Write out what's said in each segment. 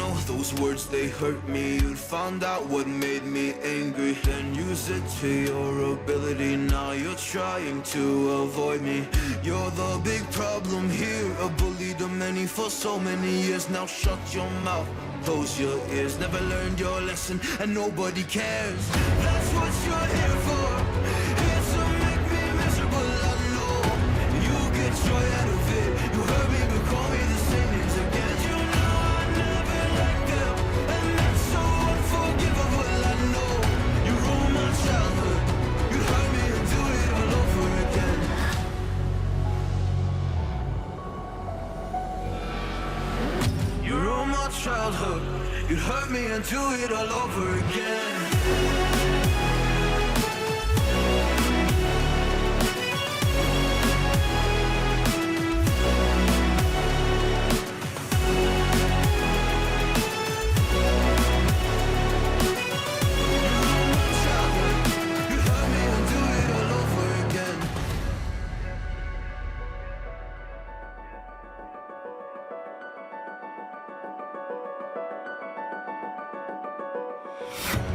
know those words, they hurt me. You'd found out what made me angry, then use it to your ability. Now you're trying to avoid me. You're the big problem here, a bully to many for so many years. Now shut your mouth, close your ears. Never learned your lesson and nobody cares. That's what you're here for, here to make me miserable. I know you get joy out of it. You hurt me but call me the same names again. You know I never liked them, and that's so unforgivable. I know you ruined my childhood. You hurt me and do it all over again. You ruined my childhood. You hurt me and do it all over again.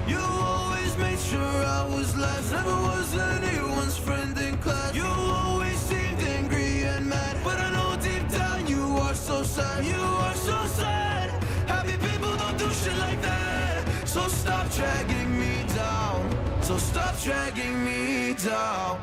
You always made sure I was last, never was anyone's friend in class. You always seemed angry and mad, but I know deep down you are so sad. You are so sad. Happy people don't do shit like that. So stop dragging me down. So stop dragging me down.